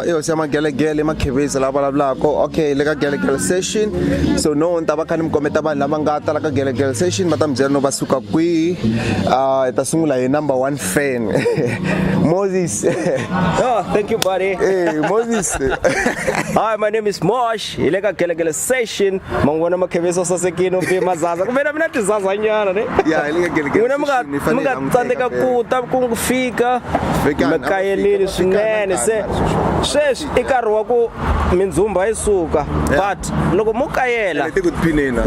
iyo siyama gelegele makhebeza laba lablako. Okay, le ka gelegele session. So no ntaba khani mkometa abantu laba ngata la ka gelegele session batambyela no basuka kwi ta sungula hi number 1 fan. Moses. Oh, thank you buddy. Hey, Moses. Hi, my name is Mosh. Ile ka gelegele session. Mangona makhebeza sasekino pe mazaza. Kumena mina tizaza nyana ne. Yeah, ile ka gelegele session. Mga tsandeka ku ta ku fika. Makayelile swinene se ikarhi wa ku mindzumba yisuka but loko mukayela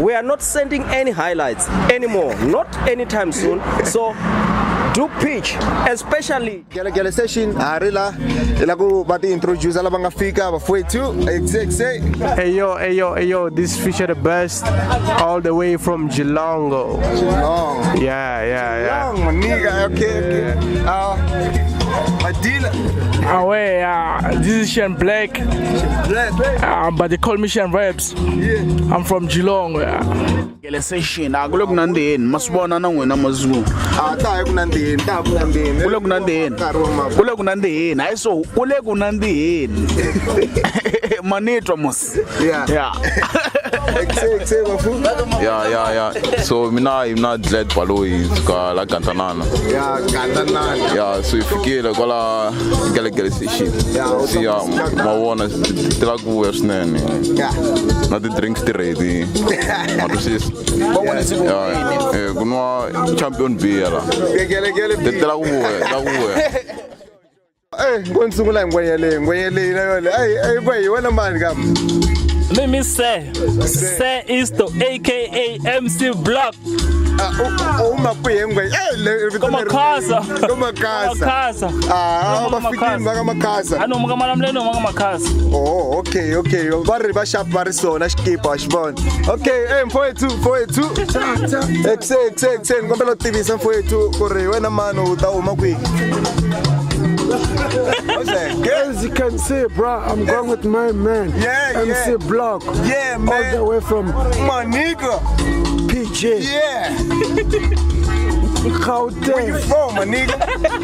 we are not sending any highlights anymore, not anytime soon. So do pitch, especially gelegele session arila ila ku bati introduce laba nga fika bafowethu exactly. Hey yo, this feature the best all the way from Geelongo. Yeah. Long nigga, okay. My dealer. This is Shane Black. But they call me Shane Raps. Yeah. I'm from Geelong. Session akulo kunandeni masibona na wena mazulu Ta kunandeni kulo kunandeni ayiso ule kunandeni manetwa mos yeah. Exactly bafu. Yeah. So mina Glad Baloyi ka la Gantanana. Yeah, Gantanana. Yeah, so ifikile kwala gelegele session. Yeah, mawona tila ku esnene. Yeah. Na the drinks ready. Matusis. Yeah. Kunwa champion beer la. Gelegele beer. Tila kuwe. Ngontsungula ngweyele na yole. Hey boy, wena mani kam? Let me say Isto, aka MC Block. Uma kuyengwe. Koma khasa. Bafikini bakamakasa. Ano makamalambulelo makamakasa. Oh, okay. Bari ba sharp bari sona skipa shibona. Okay, mfowethu. Excellent. Ngompela tivisa mfowethu kore wena mano utawuma kwi. As you can see, bro, I'm going with my man, MC Block. Yeah, man. All the way from my nigga, PJ. Yeah. Gauteng. Where you from, my nigga?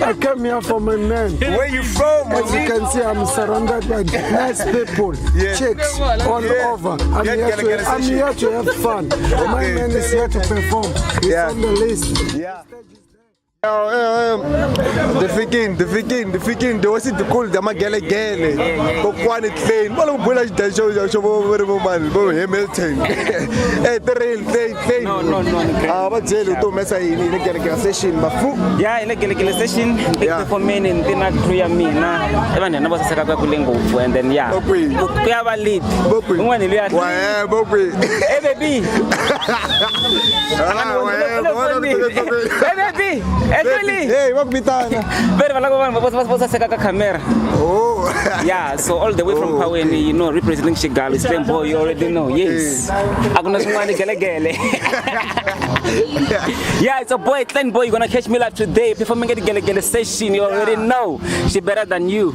I came here for my man. Where you from, my As you can see, I'm surrounded by nice people, chicks all over. I'm here to have fun. My man is here to perform. He's on the list. Yeah. The fikin dosi to call the magelegele. Kokwani train. Bolo bula show bo man bo Hamilton. The real thing. No. Ba jelo to mesa ini ne gelegele session bafu. yeah ile gelegele session performing in tina crew ya mina ebane nabo saseka kwa kulengo and then kuya ba lead ngwane liya bokwe baby baby actually hey bakbitana very bala saseka ka camera. Oh yeah, so all the way from Paweni, representing Shigali Slam boy, you already know. Yes, akuna swingani gelegele. Yeah, it's a boy, Clan boy. You're gonna catch me live today performing at the gelegele session. You already know she better than you.